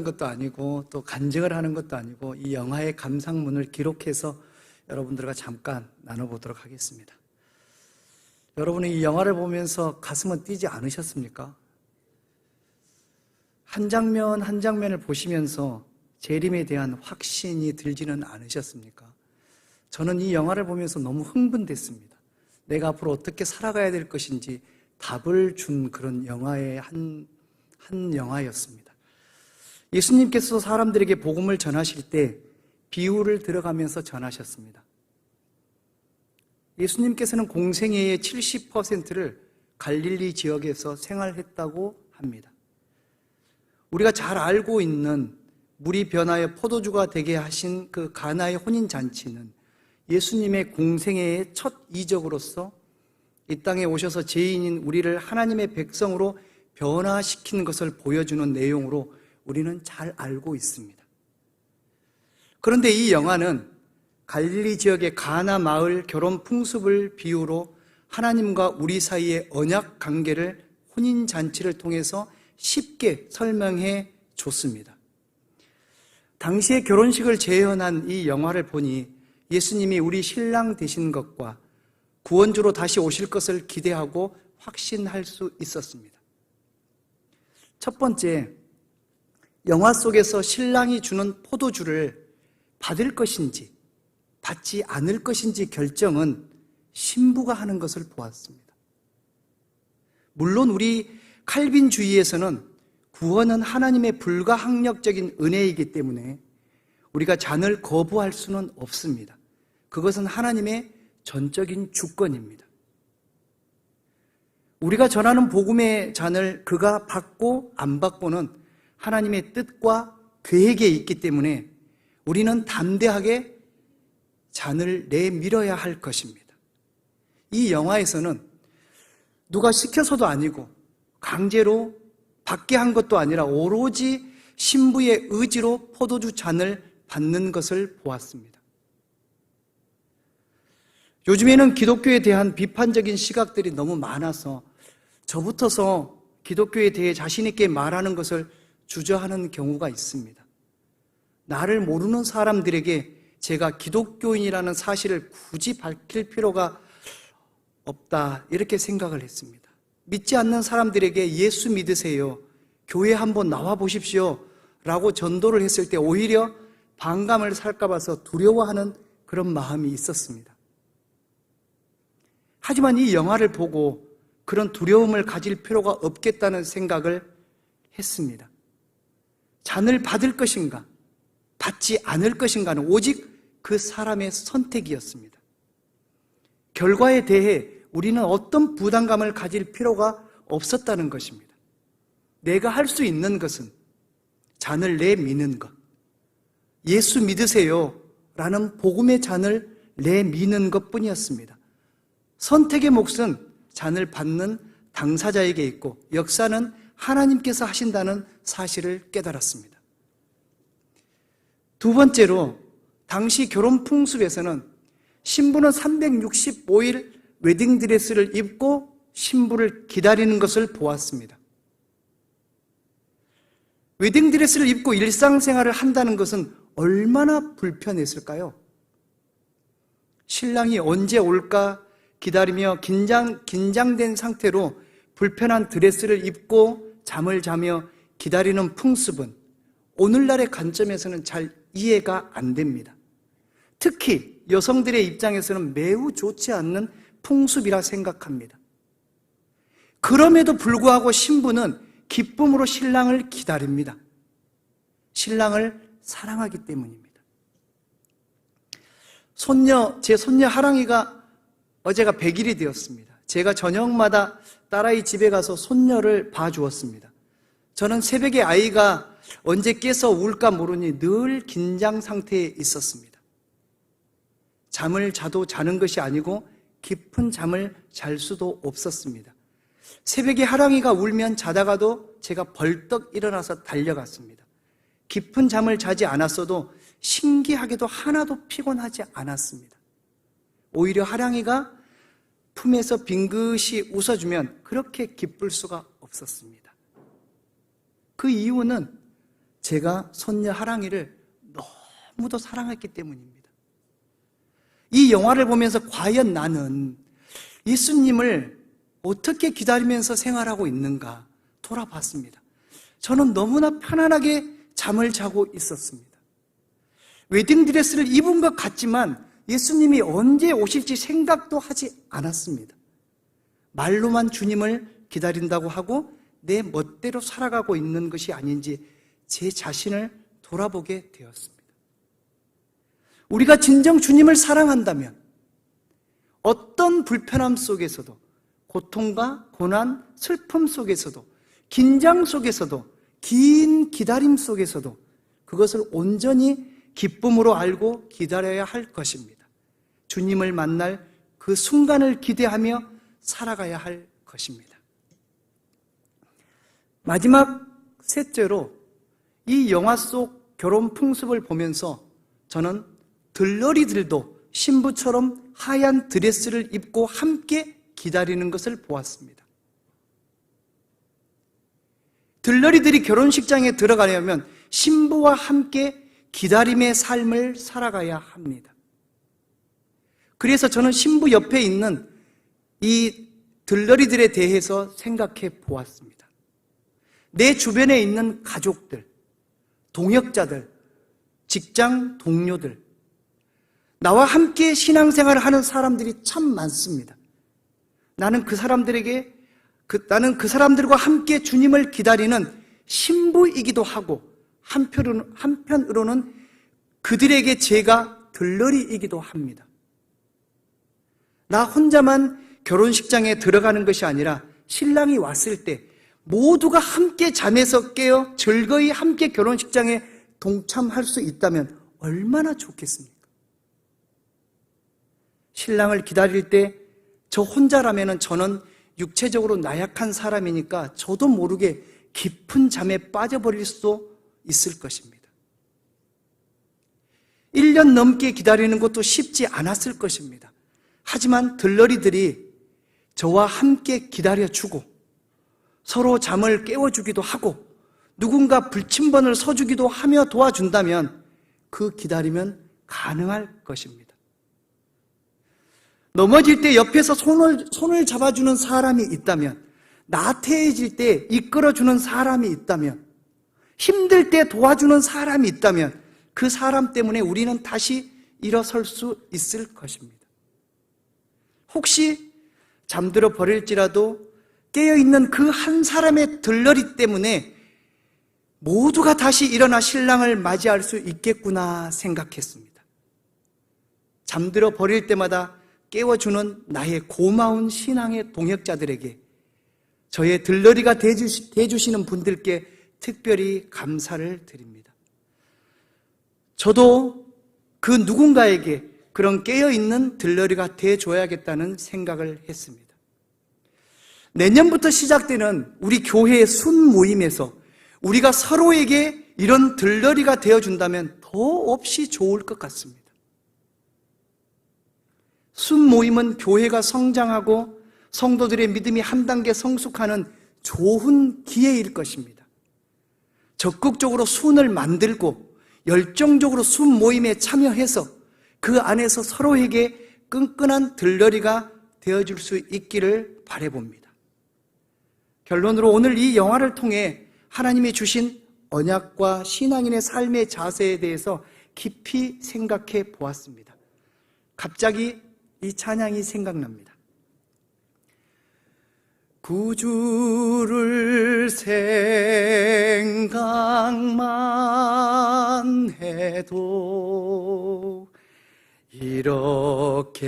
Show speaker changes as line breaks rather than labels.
것도 아니고 또 간증을 하는 것도 아니고 이 영화의 감상문을 기록해서 여러분들과 잠깐 나눠보도록 하겠습니다. 여러분은 이 영화를 보면서 가슴은 뛰지 않으셨습니까? 한 장면 한 장면을 보시면서 재림에 대한 확신이 들지는 않으셨습니까? 저는 이 영화를 보면서 너무 흥분됐습니다. 내가 앞으로 어떻게 살아가야 될 것인지 답을 준 그런 영화의 한 영화였습니다. 예수님께서 사람들에게 복음을 전하실 때 비유를 들어가면서 전하셨습니다. 예수님께서는 공생애의 70%를 갈릴리 지역에서 생활했다고 합니다. 우리가 잘 알고 있는 물이 변하여 포도주가 되게 하신 그 가나의 혼인잔치는 예수님의 공생애의 첫 이적으로서 이 땅에 오셔서 죄인인 우리를 하나님의 백성으로 변화시키는 것을 보여주는 내용으로 우리는 잘 알고 있습니다. 그런데 이 영화는 갈릴리 지역의 가나 마을 결혼 풍습을 비유로 하나님과 우리 사이의 언약 관계를 혼인잔치를 통해서 쉽게 설명해 줬습니다. 당시의 결혼식을 재현한 이 영화를 보니 예수님이 우리 신랑 되신 것과 구원주로 다시 오실 것을 기대하고 확신할 수 있었습니다. 첫 번째, 영화 속에서 신랑이 주는 포도주를 받을 것인지 받지 않을 것인지 결정은 신부가 하는 것을 보았습니다. 물론 우리 칼빈주의에서는 구원은 하나님의 불가항력적인 은혜이기 때문에 우리가 잔을 거부할 수는 없습니다. 그것은 하나님의 전적인 주권입니다. 우리가 전하는 복음의 잔을 그가 받고 안 받고는 하나님의 뜻과 계획에 있기 때문에 우리는 담대하게 잔을 내밀어야 할 것입니다. 이 영화에서는 누가 시켜서도 아니고 강제로 받게 한 것도 아니라 오로지 신부의 의지로 포도주 잔을 받는 것을 보았습니다. 요즘에는 기독교에 대한 비판적인 시각들이 너무 많아서 저부터서 기독교에 대해 자신 있게 말하는 것을 주저하는 경우가 있습니다. 나를 모르는 사람들에게 제가 기독교인이라는 사실을 굳이 밝힐 필요가 없다, 이렇게 생각을 했습니다. 믿지 않는 사람들에게 예수 믿으세요, 교회 한번 나와 보십시오 라고 전도를 했을 때 오히려 반감을 살까 봐서 두려워하는 그런 마음이 있었습니다. 하지만 이 영화를 보고 그런 두려움을 가질 필요가 없겠다는 생각을 했습니다. 잔을 받을 것인가 받지 않을 것인가는 오직 그 사람의 선택이었습니다. 결과에 대해 우리는 어떤 부담감을 가질 필요가 없었다는 것입니다. 내가 할 수 있는 것은 잔을 내미는 것, 예수 믿으세요 라는 복음의 잔을 내미는 것뿐이었습니다. 선택의 몫은 잔을 받는 당사자에게 있고 역사는 하나님께서 하신다는 사실을 깨달았습니다. 두 번째로, 당시 결혼 풍습에서는 신부는 365일 웨딩드레스를 입고 신부를 기다리는 것을 보았습니다. 웨딩드레스를 입고 일상생활을 한다는 것은 얼마나 불편했을까요? 신랑이 언제 올까 기다리며 긴장된 상태로 불편한 드레스를 입고 잠을 자며 기다리는 풍습은 오늘날의 관점에서는 잘 이해가 안 됩니다. 특히 여성들의 입장에서는 매우 좋지 않는 풍습이라 생각합니다. 그럼에도 불구하고 신부는 기쁨으로 신랑을 기다립니다. 신랑을 사랑하기 때문입니다. 제 손녀 하랑이가 어제가 100일이 되었습니다. 제가 저녁마다 딸아이 집에 가서 손녀를 봐주었습니다. 저는 새벽에 아이가 언제 깨서 울까 모르니 늘 긴장 상태에 있었습니다. 잠을 자도 자는 것이 아니고 깊은 잠을 잘 수도 없었습니다. 새벽에 하랑이가 울면 자다가도 제가 벌떡 일어나서 달려갔습니다. 깊은 잠을 자지 않았어도 신기하게도 하나도 피곤하지 않았습니다. 오히려 하랑이가 품에서 빙긋이 웃어주면 그렇게 기쁠 수가 없었습니다. 그 이유는 제가 손녀 하랑이를 너무도 사랑했기 때문입니다. 이 영화를 보면서 과연 나는 예수님을 어떻게 기다리면서 생활하고 있는가 돌아봤습니다. 저는 너무나 편안하게 잠을 자고 있었습니다. 웨딩드레스를 입은 것 같지만 예수님이 언제 오실지 생각도 하지 않았습니다. 말로만 주님을 기다린다고 하고 내 멋대로 살아가고 있는 것이 아닌지 제 자신을 돌아보게 되었습니다. 우리가 진정 주님을 사랑한다면 어떤 불편함 속에서도, 고통과 고난, 슬픔 속에서도, 긴장 속에서도, 긴 기다림 속에서도 그것을 온전히 기쁨으로 알고 기다려야 할 것입니다. 주님을 만날 그 순간을 기대하며 살아가야 할 것입니다. 마지막 셋째로 이 영화 속 결혼 풍습을 보면서 저는 들러리들도 신부처럼 하얀 드레스를 입고 함께 기다리는 것을 보았습니다. 들러리들이 결혼식장에 들어가려면 신부와 함께 기다림의 삶을 살아가야 합니다. 그래서 저는 신부 옆에 있는 이 들러리들에 대해서 생각해 보았습니다. 내 주변에 있는 가족들, 동역자들, 직장 동료들, 나와 함께 신앙생활을 하는 사람들이 참 많습니다. 나는 그 사람들과 함께 주님을 기다리는 신부이기도 하고 한편으로는 그들에게 제가 들러리이기도 합니다. 나 혼자만 결혼식장에 들어가는 것이 아니라 신랑이 왔을 때 모두가 함께 잠에서 깨어 즐거이 함께 결혼식장에 동참할 수 있다면 얼마나 좋겠습니까? 신랑을 기다릴 때 저 혼자라면 저는 육체적으로 나약한 사람이니까 저도 모르게 깊은 잠에 빠져버릴 수도 있을 것입니다. 1년 넘게 기다리는 것도 쉽지 않았을 것입니다. 하지만 들러리들이 저와 함께 기다려주고 서로 잠을 깨워주기도 하고 누군가 불침번을 서주기도 하며 도와준다면 그 기다림은 가능할 것입니다. 넘어질 때 옆에서 손을 잡아주는 사람이 있다면, 나태해질 때 이끌어주는 사람이 있다면, 힘들 때 도와주는 사람이 있다면 그 사람 때문에 우리는 다시 일어설 수 있을 것입니다. 혹시 잠들어 버릴지라도 깨어있는 그 한 사람의 들러리 때문에 모두가 다시 일어나 신랑을 맞이할 수 있겠구나 생각했습니다. 잠들어 버릴 때마다 깨워주는 나의 고마운 신앙의 동역자들에게, 저의 들러리가 되어주시는 분들께 특별히 감사를 드립니다. 저도 그 누군가에게 그런 깨어있는 들러리가 되어줘야겠다는 생각을 했습니다. 내년부터 시작되는 우리 교회의 순모임에서 우리가 서로에게 이런 들러리가 되어준다면 더없이 좋을 것 같습니다. 순모임은 교회가 성장하고 성도들의 믿음이 한 단계 성숙하는 좋은 기회일 것입니다. 적극적으로 순을 만들고 열정적으로 순모임에 참여해서 그 안에서 서로에게 끈끈한 들러리가 되어줄 수 있기를 바라봅니다. 결론으로 오늘 이 영화를 통해 하나님이 주신 언약과 신앙인의 삶의 자세에 대해서 깊이 생각해 보았습니다. 갑자기 이 찬양이 생각납니다. 구주를 생각만 해도 이렇게